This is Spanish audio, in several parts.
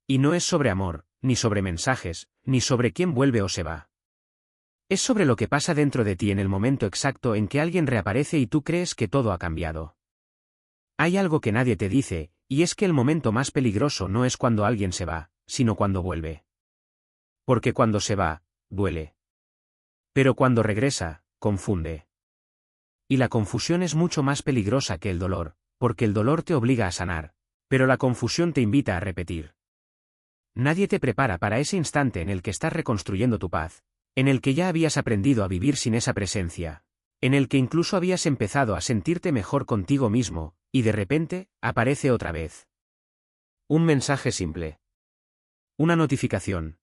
Y no es sobre amor, ni sobre mensajes, ni sobre quién vuelve o se va. Es sobre lo que pasa dentro de ti en el momento exacto en que alguien reaparece y tú crees que todo ha cambiado. Hay algo que nadie te dice, y es que el momento más peligroso no es cuando alguien se va, sino cuando vuelve. Porque cuando se va, duele. Pero cuando regresa, confunde. Y la confusión es mucho más peligrosa que el dolor, porque el dolor te obliga a sanar, pero la confusión te invita a repetir. Nadie te prepara para ese instante en el que estás reconstruyendo tu paz, en el que ya habías aprendido a vivir sin esa presencia, en el que incluso habías empezado a sentirte mejor contigo mismo, y de repente, aparece otra vez. Un mensaje simple. Una notificación.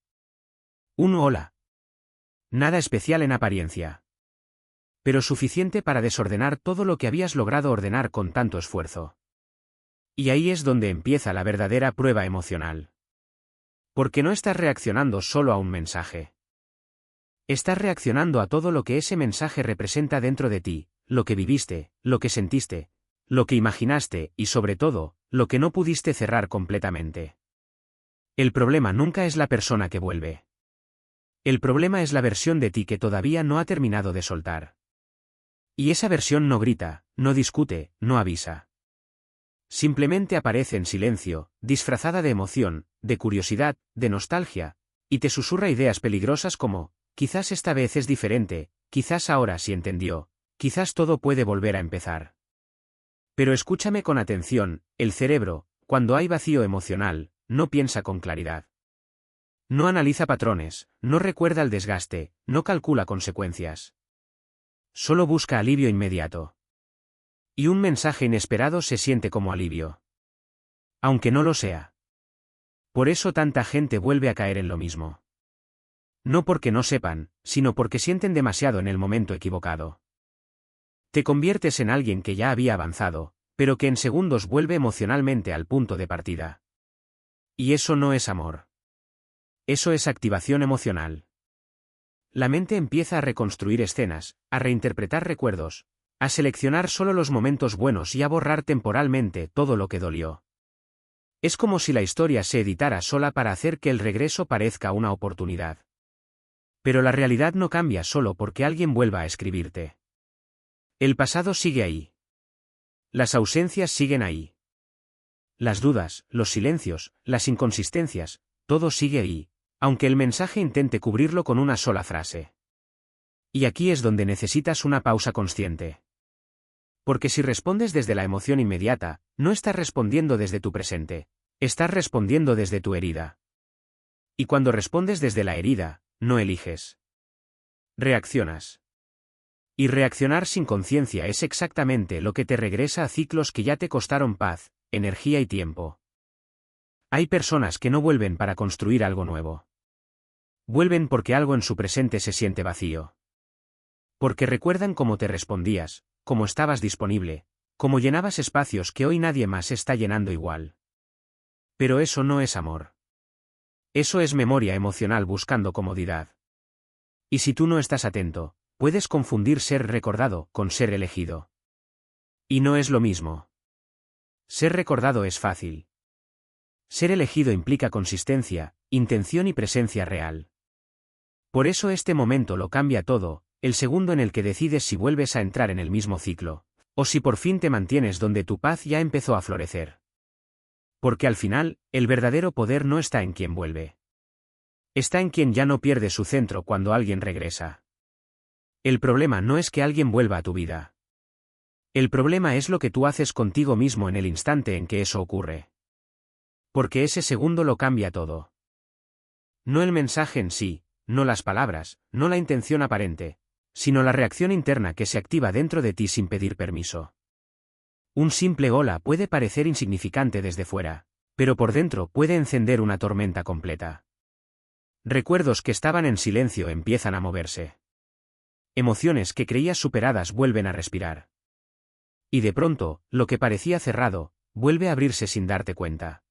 Un hola. Nada especial en apariencia. Pero suficiente para desordenar todo lo que habías logrado ordenar con tanto esfuerzo. Y ahí es donde empieza la verdadera prueba emocional. Porque no estás reaccionando solo a un mensaje. Estás reaccionando a todo lo que ese mensaje representa dentro de ti, lo que viviste, lo que sentiste, lo que imaginaste y sobre todo, lo que no pudiste cerrar completamente. El problema nunca es la persona que vuelve. El problema es la versión de ti que todavía no ha terminado de soltar. Y esa versión no grita, no discute, no avisa. Simplemente aparece en silencio, disfrazada de emoción, de curiosidad, de nostalgia, y te susurra ideas peligrosas como, quizás esta vez es diferente, quizás ahora sí entendió, quizás todo puede volver a empezar. Pero escúchame con atención, el cerebro, cuando hay vacío emocional, no piensa con claridad. No analiza patrones, no recuerda el desgaste, no calcula consecuencias. Solo busca alivio inmediato. Y un mensaje inesperado se siente como alivio. Aunque no lo sea. Por eso tanta gente vuelve a caer en lo mismo. No porque no sepan, sino porque sienten demasiado en el momento equivocado. Te conviertes en alguien que ya había avanzado, pero que en segundos vuelve emocionalmente al punto de partida. Y eso no es amor. Eso es activación emocional. La mente empieza a reconstruir escenas, a reinterpretar recuerdos, a seleccionar solo los momentos buenos y a borrar temporalmente todo lo que dolió. Es como si la historia se editara sola para hacer que el regreso parezca una oportunidad. Pero la realidad no cambia solo porque alguien vuelva a escribirte. El pasado sigue ahí. Las ausencias siguen ahí. Las dudas, los silencios, las inconsistencias, todo sigue ahí, aunque el mensaje intente cubrirlo con una sola frase. Y aquí es donde necesitas una pausa consciente. Porque si respondes desde la emoción inmediata, no estás respondiendo desde tu presente, estás respondiendo desde tu herida. Y cuando respondes desde la herida, no eliges. Reaccionas. Y reaccionar sin conciencia es exactamente lo que te regresa a ciclos que ya te costaron paz, energía y tiempo. Hay personas que no vuelven para construir algo nuevo. Vuelven porque algo en su presente se siente vacío. Porque recuerdan cómo te respondías, cómo estabas disponible, cómo llenabas espacios que hoy nadie más está llenando igual. Pero eso no es amor. Eso es memoria emocional buscando comodidad. Y si tú no estás atento, puedes confundir ser recordado con ser elegido. Y no es lo mismo. Ser recordado es fácil. Ser elegido implica consistencia, intención y presencia real. Por eso este momento lo cambia todo, el segundo en el que decides si vuelves a entrar en el mismo ciclo, o si por fin te mantienes donde tu paz ya empezó a florecer. Porque al final, el verdadero poder no está en quien vuelve. Está en quien ya no pierde su centro cuando alguien regresa. El problema no es que alguien vuelva a tu vida. El problema es lo que tú haces contigo mismo en el instante en que eso ocurre. Porque ese segundo lo cambia todo. No el mensaje en sí, no las palabras, no la intención aparente, sino la reacción interna que se activa dentro de ti sin pedir permiso. Un simple hola puede parecer insignificante desde fuera, pero por dentro puede encender una tormenta completa. Recuerdos que estaban en silencio empiezan a moverse. Emociones que creías superadas vuelven a respirar. Y de pronto, lo que parecía cerrado, vuelve a abrirse sin darte cuenta.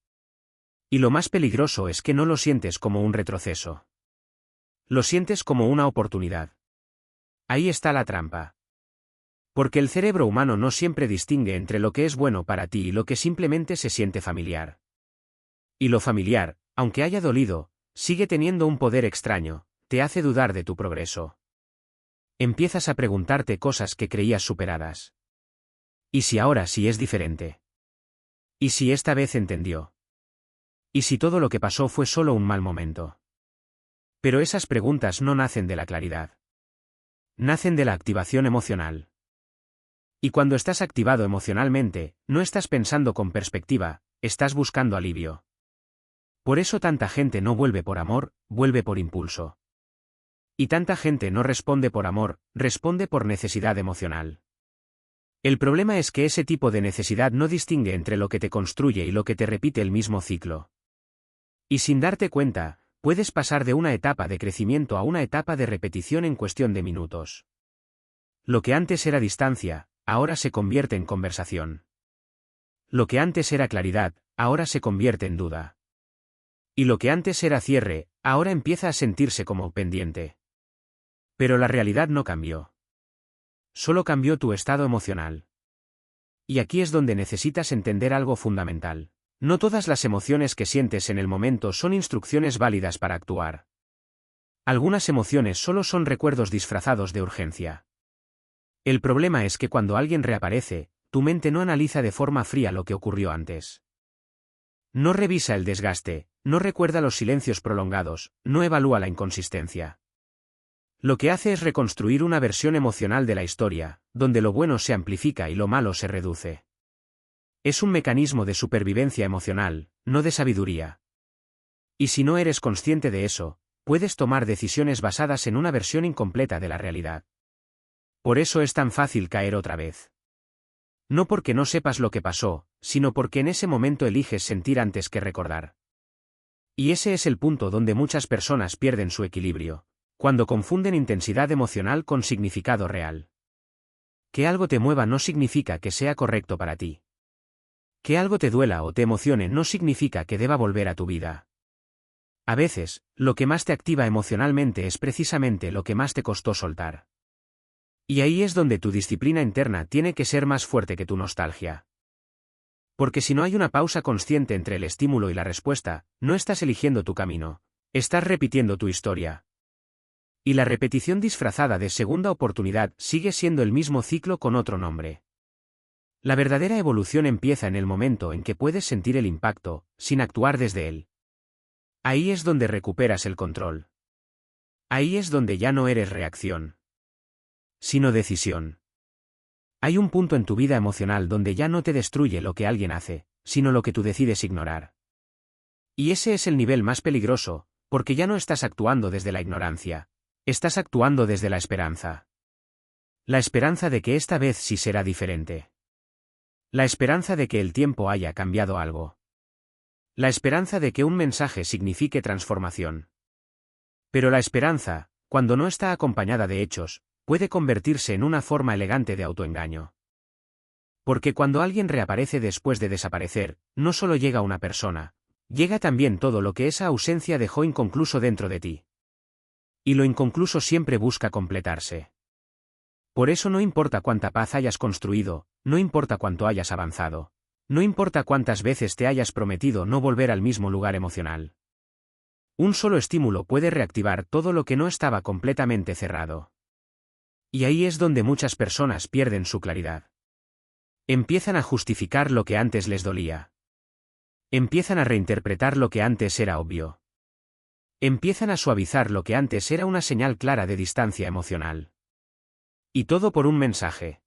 Y lo más peligroso es que no lo sientes como un retroceso. Lo sientes como una oportunidad. Ahí está la trampa. Porque el cerebro humano no siempre distingue entre lo que es bueno para ti y lo que simplemente se siente familiar. Y lo familiar, aunque haya dolido, sigue teniendo un poder extraño, te hace dudar de tu progreso. Empiezas a preguntarte cosas que creías superadas. ¿Y si ahora sí es diferente? ¿Y si esta vez entendió? ¿Y si todo lo que pasó fue solo un mal momento? Pero esas preguntas no nacen de la claridad. Nacen de la activación emocional. Y cuando estás activado emocionalmente, no estás pensando con perspectiva, estás buscando alivio. Por eso tanta gente no vuelve por amor, vuelve por impulso. Y tanta gente no responde por amor, responde por necesidad emocional. El problema es que ese tipo de necesidad no distingue entre lo que te construye y lo que te repite el mismo ciclo. Y sin darte cuenta, puedes pasar de una etapa de crecimiento a una etapa de repetición en cuestión de minutos. Lo que antes era distancia, ahora se convierte en conversación. Lo que antes era claridad, ahora se convierte en duda. Y lo que antes era cierre, ahora empieza a sentirse como pendiente. Pero la realidad no cambió. Solo cambió tu estado emocional. Y aquí es donde necesitas entender algo fundamental. No todas las emociones que sientes en el momento son instrucciones válidas para actuar. Algunas emociones solo son recuerdos disfrazados de urgencia. El problema es que cuando alguien reaparece, tu mente no analiza de forma fría lo que ocurrió antes. No revisa el desgaste, no recuerda los silencios prolongados, no evalúa la inconsistencia. Lo que hace es reconstruir una versión emocional de la historia, donde lo bueno se amplifica y lo malo se reduce. Es un mecanismo de supervivencia emocional, no de sabiduría. Y si no eres consciente de eso, puedes tomar decisiones basadas en una versión incompleta de la realidad. Por eso es tan fácil caer otra vez. No porque no sepas lo que pasó, sino porque en ese momento eliges sentir antes que recordar. Y ese es el punto donde muchas personas pierden su equilibrio, cuando confunden intensidad emocional con significado real. Que algo te mueva no significa que sea correcto para ti. Que algo te duela o te emocione no significa que deba volver a tu vida. A veces, lo que más te activa emocionalmente es precisamente lo que más te costó soltar. Y ahí es donde tu disciplina interna tiene que ser más fuerte que tu nostalgia. Porque si no hay una pausa consciente entre el estímulo y la respuesta, no estás eligiendo tu camino, estás repitiendo tu historia. Y la repetición disfrazada de segunda oportunidad sigue siendo el mismo ciclo con otro nombre. La verdadera evolución empieza en el momento en que puedes sentir el impacto, sin actuar desde él. Ahí es donde recuperas el control. Ahí es donde ya no eres reacción, sino decisión. Hay un punto en tu vida emocional donde ya no te destruye lo que alguien hace, sino lo que tú decides ignorar. Y ese es el nivel más peligroso, porque ya no estás actuando desde la ignorancia, estás actuando desde la esperanza. La esperanza de que esta vez sí será diferente. La esperanza de que el tiempo haya cambiado algo. La esperanza de que un mensaje signifique transformación. Pero la esperanza, cuando no está acompañada de hechos, puede convertirse en una forma elegante de autoengaño. Porque cuando alguien reaparece después de desaparecer, no solo llega una persona, llega también todo lo que esa ausencia dejó inconcluso dentro de ti. Y lo inconcluso siempre busca completarse. Por eso no importa cuánta paz hayas construido, no importa cuánto hayas avanzado, no importa cuántas veces te hayas prometido no volver al mismo lugar emocional. Un solo estímulo puede reactivar todo lo que no estaba completamente cerrado. Y ahí es donde muchas personas pierden su claridad. Empiezan a justificar lo que antes les dolía. Empiezan a reinterpretar lo que antes era obvio. Empiezan a suavizar lo que antes era una señal clara de distancia emocional. Y todo por un mensaje.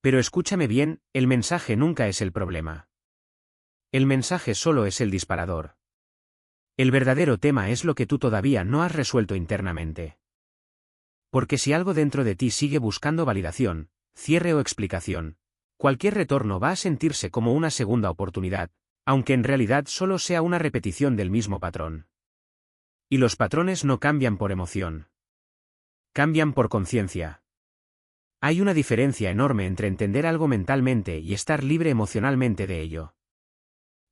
Pero escúchame bien, el mensaje nunca es el problema. El mensaje solo es el disparador. El verdadero tema es lo que tú todavía no has resuelto internamente. Porque si algo dentro de ti sigue buscando validación, cierre o explicación, cualquier retorno va a sentirse como una segunda oportunidad, aunque en realidad solo sea una repetición del mismo patrón. Y los patrones no cambian por emoción. Cambian por conciencia. Hay una diferencia enorme entre entender algo mentalmente y estar libre emocionalmente de ello.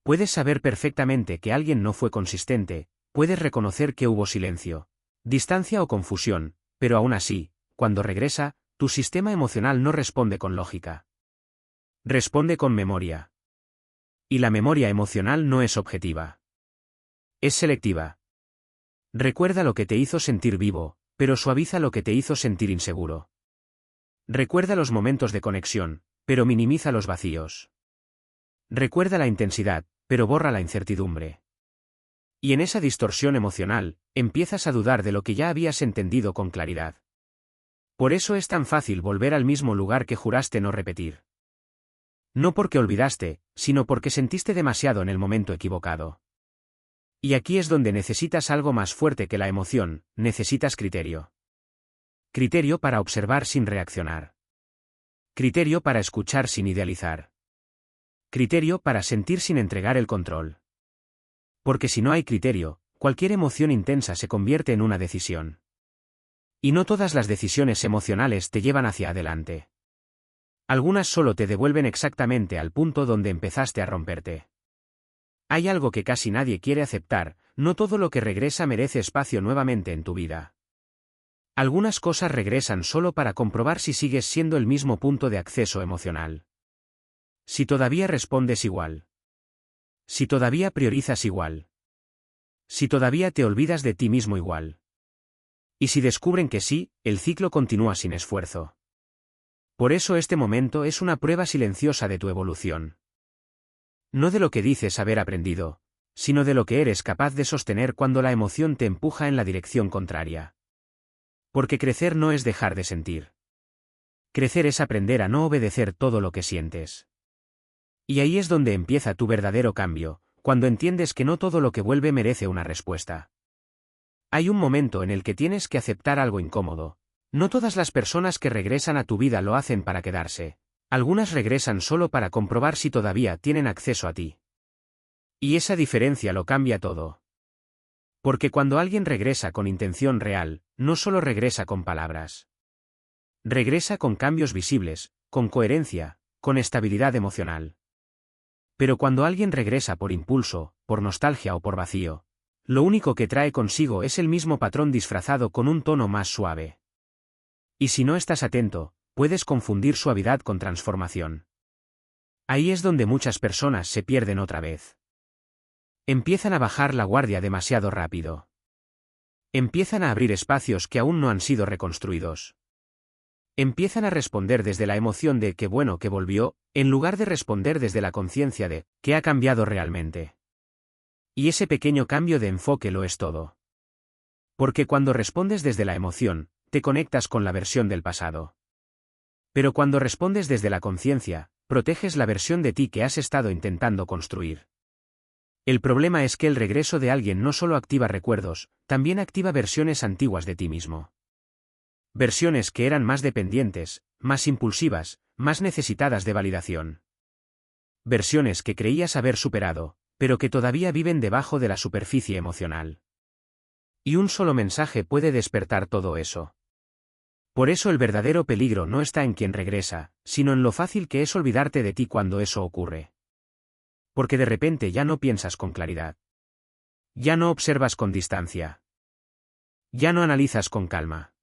Puedes saber perfectamente que alguien no fue consistente, puedes reconocer que hubo silencio, distancia o confusión, pero aún así, cuando regresa, tu sistema emocional no responde con lógica. Responde con memoria. Y la memoria emocional no es objetiva. Es selectiva. Recuerda lo que te hizo sentir vivo, pero suaviza lo que te hizo sentir inseguro. Recuerda los momentos de conexión, pero minimiza los vacíos. Recuerda la intensidad, pero borra la incertidumbre. Y en esa distorsión emocional, empiezas a dudar de lo que ya habías entendido con claridad. Por eso es tan fácil volver al mismo lugar que juraste no repetir. No porque olvidaste, sino porque sentiste demasiado en el momento equivocado. Y aquí es donde necesitas algo más fuerte que la emoción, necesitas criterio. Criterio para observar sin reaccionar. Criterio para escuchar sin idealizar. Criterio para sentir sin entregar el control. Porque si no hay criterio, cualquier emoción intensa se convierte en una decisión. Y no todas las decisiones emocionales te llevan hacia adelante. Algunas solo te devuelven exactamente al punto donde empezaste a romperte. Hay algo que casi nadie quiere aceptar, no todo lo que regresa merece espacio nuevamente en tu vida. Algunas cosas regresan solo para comprobar si sigues siendo el mismo punto de acceso emocional. Si todavía respondes igual. Si todavía priorizas igual. Si todavía te olvidas de ti mismo igual. Y si descubren que sí, el ciclo continúa sin esfuerzo. Por eso este momento es una prueba silenciosa de tu evolución. No de lo que dices haber aprendido, sino de lo que eres capaz de sostener cuando la emoción te empuja en la dirección contraria. Porque crecer no es dejar de sentir. Crecer es aprender a no obedecer todo lo que sientes. Y ahí es donde empieza tu verdadero cambio, cuando entiendes que no todo lo que vuelve merece una respuesta. Hay un momento en el que tienes que aceptar algo incómodo. No todas las personas que regresan a tu vida lo hacen para quedarse. Algunas regresan solo para comprobar si todavía tienen acceso a ti. Y esa diferencia lo cambia todo. Porque cuando alguien regresa con intención real, no solo regresa con palabras. Regresa con cambios visibles, con coherencia, con estabilidad emocional. Pero cuando alguien regresa por impulso, por nostalgia o por vacío, lo único que trae consigo es el mismo patrón disfrazado con un tono más suave. Y si no estás atento, puedes confundir suavidad con transformación. Ahí es donde muchas personas se pierden otra vez. Empiezan a bajar la guardia demasiado rápido. Empiezan a abrir espacios que aún no han sido reconstruidos. Empiezan a responder desde la emoción de qué bueno que volvió, en lugar de responder desde la conciencia de qué ha cambiado realmente. Y ese pequeño cambio de enfoque lo es todo. Porque cuando respondes desde la emoción, te conectas con la versión del pasado. Pero cuando respondes desde la conciencia, proteges la versión de ti que has estado intentando construir. El problema es que el regreso de alguien no solo activa recuerdos, también activa versiones antiguas de ti mismo. Versiones que eran más dependientes, más impulsivas, más necesitadas de validación. Versiones que creías haber superado, pero que todavía viven debajo de la superficie emocional. Y un solo mensaje puede despertar todo eso. Por eso el verdadero peligro no está en quien regresa, sino en lo fácil que es olvidarte de ti cuando eso ocurre. Porque de repente ya no piensas con claridad. Ya no observas con distancia. Ya no analizas con calma.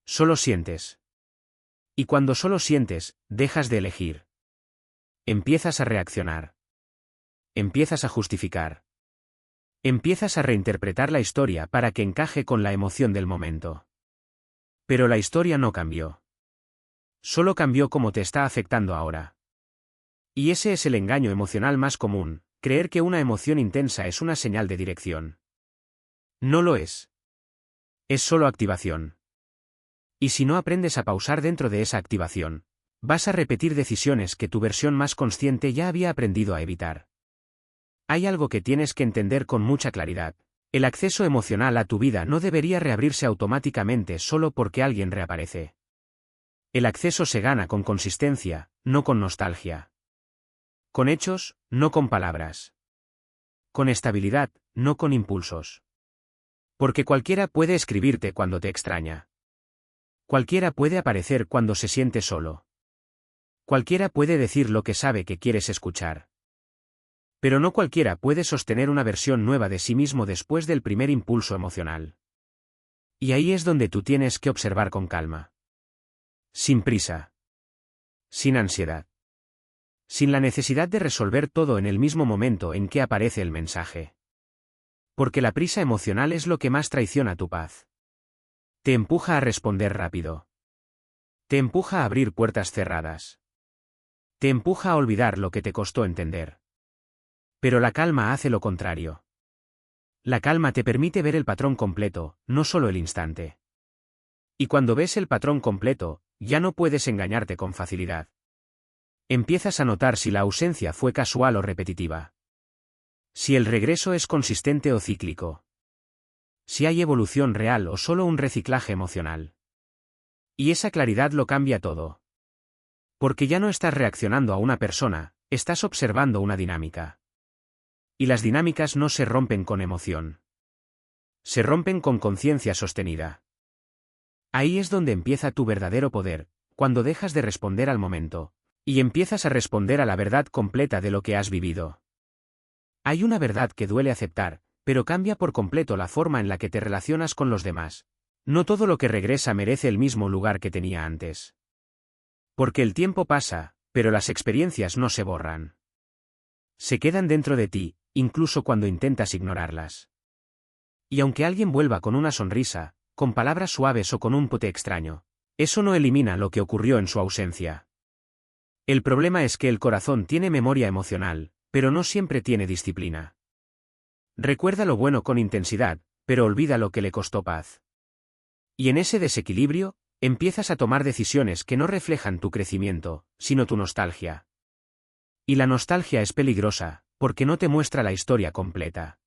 Solo sientes. Y cuando solo sientes, dejas de elegir. Empiezas a reaccionar. Empiezas a justificar. Empiezas a reinterpretar la historia para que encaje con la emoción del momento. Pero la historia no cambió. Solo cambió como te está afectando ahora. Y ese es el engaño emocional más común, creer que una emoción intensa es una señal de dirección. No lo es. Es solo activación. Y si no aprendes a pausar dentro de esa activación, vas a repetir decisiones que tu versión más consciente ya había aprendido a evitar. Hay algo que tienes que entender con mucha claridad. El acceso emocional a tu vida no debería reabrirse automáticamente solo porque alguien reaparece. El acceso se gana con consistencia, no con nostalgia. Con hechos, no con palabras. Con estabilidad, no con impulsos. Porque cualquiera puede escribirte cuando te extraña. Cualquiera puede aparecer cuando se siente solo. Cualquiera puede decir lo que sabe que quieres escuchar. Pero no cualquiera puede sostener una versión nueva de sí mismo después del primer impulso emocional. Y ahí es donde tú tienes que observar con calma. Sin prisa. Sin ansiedad. Sin la necesidad de resolver todo en el mismo momento en que aparece el mensaje. Porque la prisa emocional es lo que más traiciona tu paz. Te empuja a responder rápido. Te empuja a abrir puertas cerradas. Te empuja a olvidar lo que te costó entender. Pero la calma hace lo contrario. La calma te permite ver el patrón completo, no solo el instante. Y cuando ves el patrón completo, ya no puedes engañarte con facilidad. Empiezas a notar si la ausencia fue casual o repetitiva. Si el regreso es consistente o cíclico. Si hay evolución real o solo un reciclaje emocional. Y esa claridad lo cambia todo. Porque ya no estás reaccionando a una persona, estás observando una dinámica. Y las dinámicas no se rompen con emoción. Se rompen con conciencia sostenida. Ahí es donde empieza tu verdadero poder, cuando dejas de responder al momento, y empiezas a responder a la verdad completa de lo que has vivido. Hay una verdad que duele aceptar, pero cambia por completo la forma en la que te relacionas con los demás. No todo lo que regresa merece el mismo lugar que tenía antes. Porque el tiempo pasa, pero las experiencias no se borran. Se quedan dentro de ti, incluso cuando intentas ignorarlas. Y aunque alguien vuelva con una sonrisa, con palabras suaves o con un pote extraño, eso no elimina lo que ocurrió en su ausencia. El problema es que el corazón tiene memoria emocional, pero no siempre tiene disciplina. Recuerda lo bueno con intensidad, pero olvida lo que le costó paz. Y en ese desequilibrio, empiezas a tomar decisiones que no reflejan tu crecimiento, sino tu nostalgia. Y la nostalgia es peligrosa, porque no te muestra la historia completa.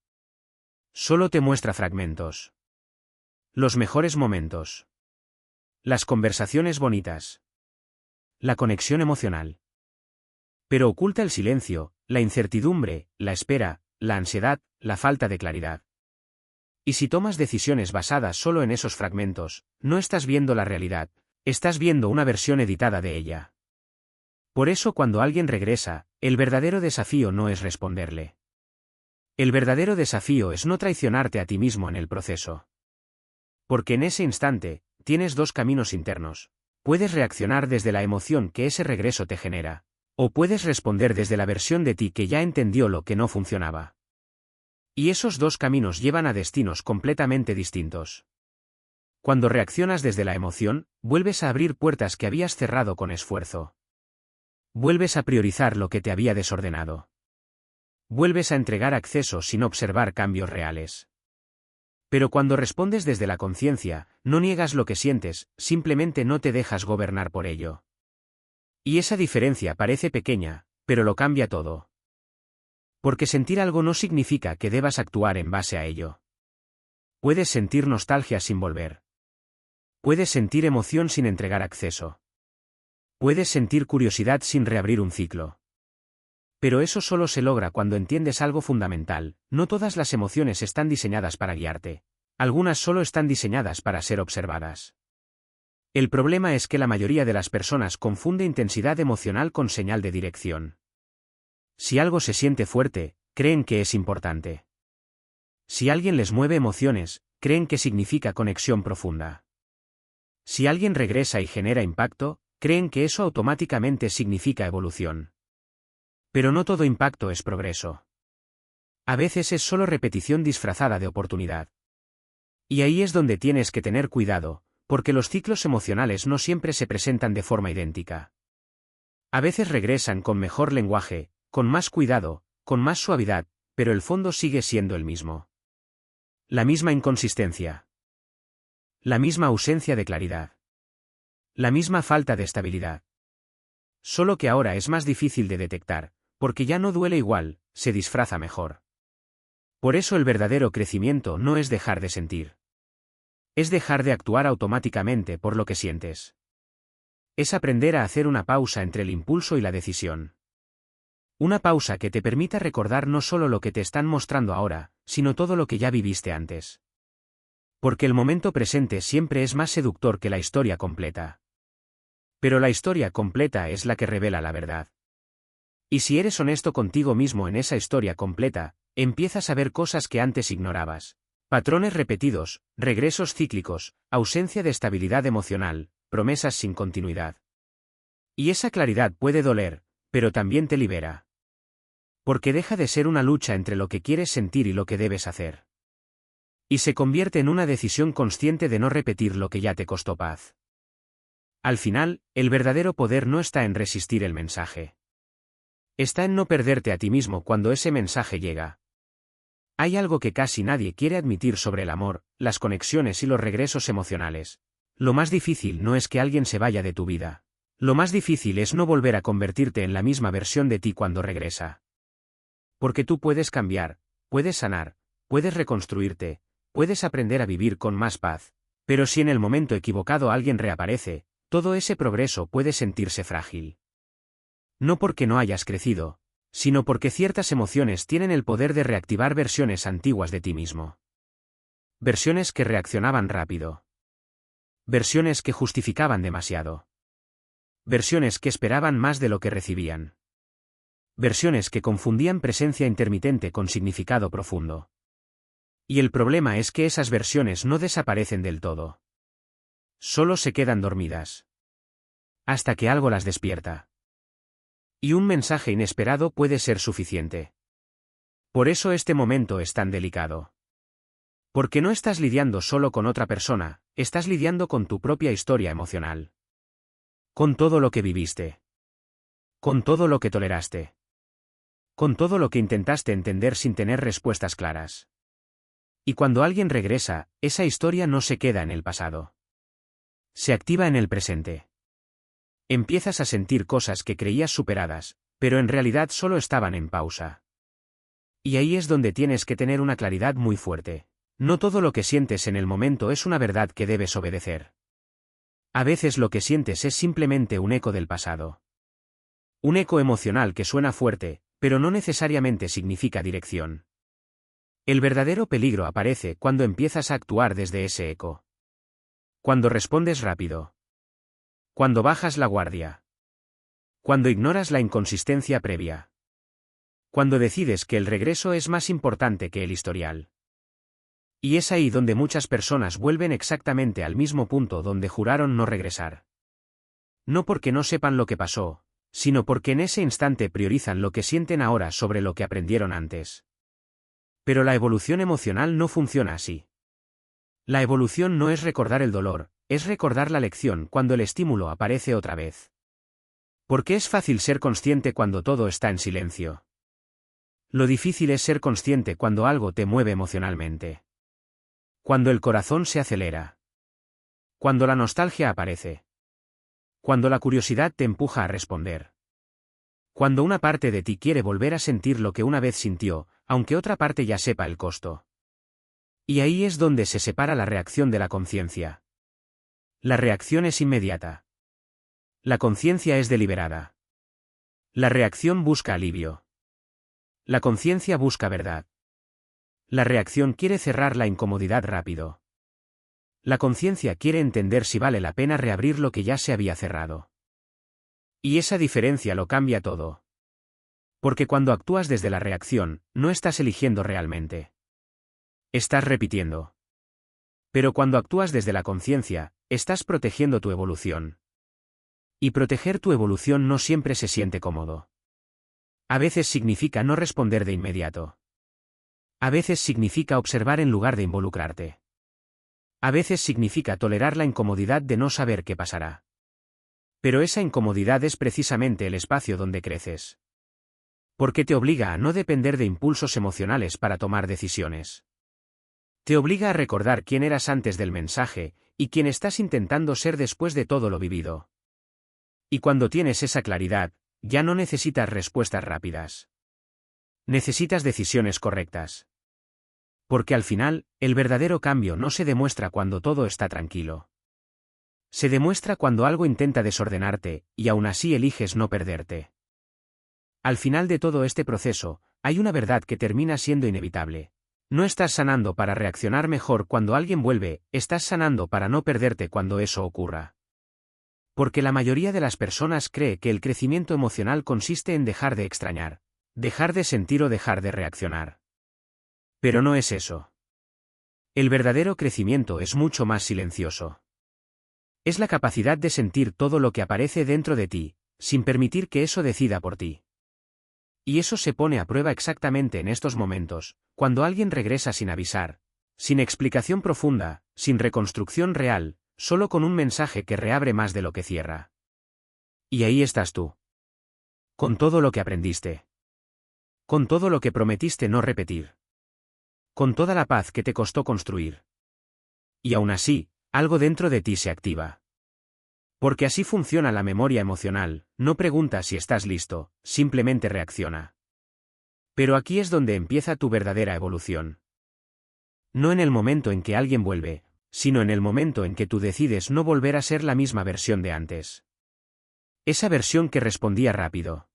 Solo te muestra fragmentos. Los mejores momentos. Las conversaciones bonitas. La conexión emocional. Pero oculta el silencio, la incertidumbre, la espera, la ansiedad, la falta de claridad. Y si tomas decisiones basadas solo en esos fragmentos, no estás viendo la realidad, estás viendo una versión editada de ella. Por eso cuando alguien regresa, el verdadero desafío no es responderle. El verdadero desafío es no traicionarte a ti mismo en el proceso. Porque en ese instante, tienes dos caminos internos. Puedes reaccionar desde la emoción que ese regreso te genera, o puedes responder desde la versión de ti que ya entendió lo que no funcionaba. Y esos dos caminos llevan a destinos completamente distintos. Cuando reaccionas desde la emoción, vuelves a abrir puertas que habías cerrado con esfuerzo. Vuelves a priorizar lo que te había desordenado. Vuelves a entregar acceso sin observar cambios reales. Pero cuando respondes desde la conciencia, no niegas lo que sientes, simplemente no te dejas gobernar por ello. Y esa diferencia parece pequeña, pero lo cambia todo. Porque sentir algo no significa que debas actuar en base a ello. Puedes sentir nostalgia sin volver. Puedes sentir emoción sin entregar acceso. Puedes sentir curiosidad sin reabrir un ciclo. Pero eso solo se logra cuando entiendes algo fundamental: no todas las emociones están diseñadas para guiarte. Algunas solo están diseñadas para ser observadas. El problema es que la mayoría de las personas confunde intensidad emocional con señal de dirección. Si algo se siente fuerte, creen que es importante. Si alguien les mueve emociones, creen que significa conexión profunda. Si alguien regresa y genera impacto, creen que eso automáticamente significa evolución. Pero no todo impacto es progreso. A veces es solo repetición disfrazada de oportunidad. Y ahí es donde tienes que tener cuidado, porque los ciclos emocionales no siempre se presentan de forma idéntica. A veces regresan con mejor lenguaje, con más cuidado, con más suavidad, pero el fondo sigue siendo el mismo. La misma inconsistencia. La misma ausencia de claridad. La misma falta de estabilidad. Solo que ahora es más difícil de detectar, porque ya no duele igual, se disfraza mejor. Por eso el verdadero crecimiento no es dejar de sentir. Es dejar de actuar automáticamente por lo que sientes. Es aprender a hacer una pausa entre el impulso y la decisión. Una pausa que te permita recordar no solo lo que te están mostrando ahora, sino todo lo que ya viviste antes. Porque el momento presente siempre es más seductor que la historia completa. Pero la historia completa es la que revela la verdad. Y si eres honesto contigo mismo en esa historia completa, empiezas a ver cosas que antes ignorabas. Patrones repetidos, regresos cíclicos, ausencia de estabilidad emocional, promesas sin continuidad. Y esa claridad puede doler, pero también te libera. Porque deja de ser una lucha entre lo que quieres sentir y lo que debes hacer. Y se convierte en una decisión consciente de no repetir lo que ya te costó paz. Al final, el verdadero poder no está en resistir el mensaje. Está en no perderte a ti mismo cuando ese mensaje llega. Hay algo que casi nadie quiere admitir sobre el amor, las conexiones y los regresos emocionales. Lo más difícil no es que alguien se vaya de tu vida. Lo más difícil es no volver a convertirte en la misma versión de ti cuando regresa. Porque tú puedes cambiar, puedes sanar, puedes reconstruirte, puedes aprender a vivir con más paz. Pero si en el momento equivocado alguien reaparece, todo ese progreso puede sentirse frágil. No porque no hayas crecido, sino porque ciertas emociones tienen el poder de reactivar versiones antiguas de ti mismo. Versiones que reaccionaban rápido. Versiones que justificaban demasiado. Versiones que esperaban más de lo que recibían. Versiones que confundían presencia intermitente con significado profundo. Y el problema es que esas versiones no desaparecen del todo. Solo se quedan dormidas. Hasta que algo las despierta. Y un mensaje inesperado puede ser suficiente. Por eso este momento es tan delicado. Porque no estás lidiando solo con otra persona, estás lidiando con tu propia historia emocional. Con todo lo que viviste. Con todo lo que toleraste. Con todo lo que intentaste entender sin tener respuestas claras. Y cuando alguien regresa, esa historia no se queda en el pasado. Se activa en el presente. Empiezas a sentir cosas que creías superadas, pero en realidad solo estaban en pausa. Y ahí es donde tienes que tener una claridad muy fuerte. No todo lo que sientes en el momento es una verdad que debes obedecer. A veces lo que sientes es simplemente un eco del pasado. Un eco emocional que suena fuerte, pero no necesariamente significa dirección. El verdadero peligro aparece cuando empiezas a actuar desde ese eco. Cuando respondes rápido. Cuando bajas la guardia. Cuando ignoras la inconsistencia previa. Cuando decides que el regreso es más importante que el historial. Y es ahí donde muchas personas vuelven exactamente al mismo punto donde juraron no regresar. No porque no sepan lo que pasó, sino porque en ese instante priorizan lo que sienten ahora sobre lo que aprendieron antes. Pero la evolución emocional no funciona así. La evolución no es recordar el dolor, es recordar la lección cuando el estímulo aparece otra vez. Porque es fácil ser consciente cuando todo está en silencio. Lo difícil es ser consciente cuando algo te mueve emocionalmente. Cuando el corazón se acelera. Cuando la nostalgia aparece. Cuando la curiosidad te empuja a responder. Cuando una parte de ti quiere volver a sentir lo que una vez sintió, aunque otra parte ya sepa el costo. Y ahí es donde se separa la reacción de la conciencia. La reacción es inmediata. La conciencia es deliberada. La reacción busca alivio. La conciencia busca verdad. La reacción quiere cerrar la incomodidad rápido. La conciencia quiere entender si vale la pena reabrir lo que ya se había cerrado. Y esa diferencia lo cambia todo. Porque cuando actúas desde la reacción, no estás eligiendo realmente. Estás repitiendo. Pero cuando actúas desde la conciencia, estás protegiendo tu evolución. Y proteger tu evolución no siempre se siente cómodo. A veces significa no responder de inmediato. A veces significa observar en lugar de involucrarte. A veces significa tolerar la incomodidad de no saber qué pasará. Pero esa incomodidad es precisamente el espacio donde creces. Porque te obliga a no depender de impulsos emocionales para tomar decisiones. Te obliga a recordar quién eras antes del mensaje, y quién estás intentando ser después de todo lo vivido. Y cuando tienes esa claridad, ya no necesitas respuestas rápidas. Necesitas decisiones correctas. Porque al final, el verdadero cambio no se demuestra cuando todo está tranquilo. Se demuestra cuando algo intenta desordenarte, y aún así eliges no perderte. Al final de todo este proceso, hay una verdad que termina siendo inevitable. No estás sanando para reaccionar mejor cuando alguien vuelve, estás sanando para no perderte cuando eso ocurra. Porque la mayoría de las personas cree que el crecimiento emocional consiste en dejar de extrañar, dejar de sentir o dejar de reaccionar. Pero no es eso. El verdadero crecimiento es mucho más silencioso. Es la capacidad de sentir todo lo que aparece dentro de ti, sin permitir que eso decida por ti. Y eso se pone a prueba exactamente en estos momentos, cuando alguien regresa sin avisar, Sin explicación profunda, sin reconstrucción real, solo con un mensaje que reabre más de lo que cierra. Y ahí estás tú. Con todo lo que aprendiste. Con todo lo que prometiste no repetir. Con toda la paz que te costó construir. Y aún así, algo dentro de ti se activa. Porque así funciona la memoria emocional, no pregunta si estás listo, simplemente reacciona. Pero aquí es donde empieza tu verdadera evolución. No en el momento en que alguien vuelve, sino en el momento en que tú decides no volver a ser la misma versión de antes. Esa versión que respondía rápido.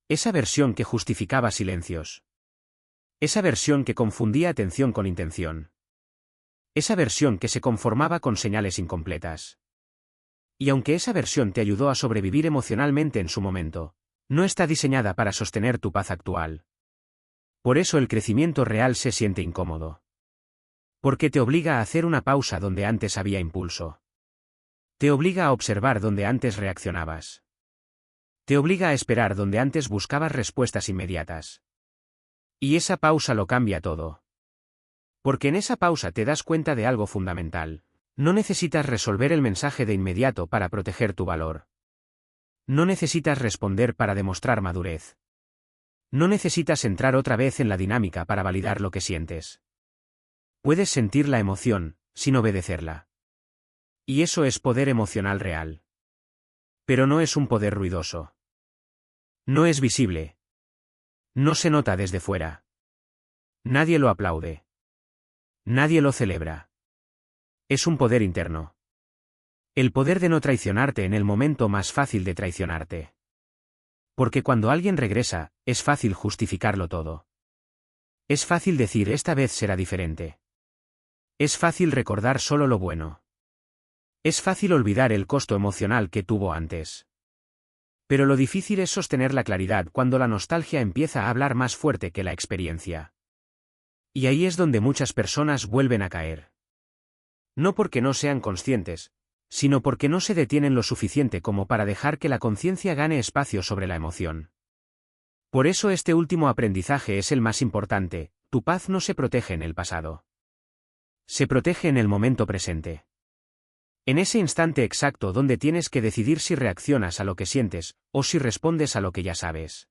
Esa versión que justificaba silencios. Esa versión que confundía atención con intención. Esa versión que se conformaba con señales incompletas. Y aunque esa versión te ayudó a sobrevivir emocionalmente en su momento, no está diseñada para sostener tu paz actual. Por eso el crecimiento real se siente incómodo. Porque te obliga a hacer una pausa donde antes había impulso. Te obliga a observar donde antes reaccionabas. Te obliga a esperar donde antes buscabas respuestas inmediatas. Y esa pausa lo cambia todo. Porque en esa pausa te das cuenta de algo fundamental. No necesitas resolver el mensaje de inmediato para proteger tu valor. No necesitas responder para demostrar madurez. No necesitas entrar otra vez en la dinámica para validar lo que sientes. Puedes sentir la emoción, sin obedecerla. Y eso es poder emocional real. Pero no es un poder ruidoso. No es visible. No se nota desde fuera. Nadie lo aplaude. Nadie lo celebra. Es un poder interno. El poder de no traicionarte en el momento más fácil de traicionarte. Porque cuando alguien regresa, es fácil justificarlo todo. Es fácil decir esta vez será diferente. Es fácil recordar solo lo bueno. Es fácil olvidar el costo emocional que tuvo antes. Pero lo difícil es sostener la claridad cuando la nostalgia empieza a hablar más fuerte que la experiencia. Y ahí es donde muchas personas vuelven a caer. No porque no sean conscientes, sino porque no se detienen lo suficiente como para dejar que la conciencia gane espacio sobre la emoción. Por eso este último aprendizaje es el más importante: tu paz no se protege en el pasado. Se protege en el momento presente. En ese instante exacto donde tienes que decidir si reaccionas a lo que sientes, o si respondes a lo que ya sabes.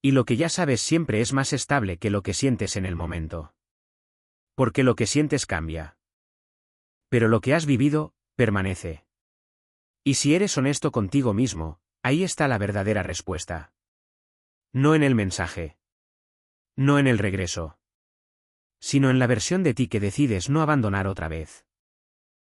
Y lo que ya sabes siempre es más estable que lo que sientes en el momento. Porque lo que sientes cambia. Pero lo que has vivido, permanece. Y si eres honesto contigo mismo, ahí está la verdadera respuesta. No en el mensaje. No en el regreso. Sino en la versión de ti que decides no abandonar otra vez.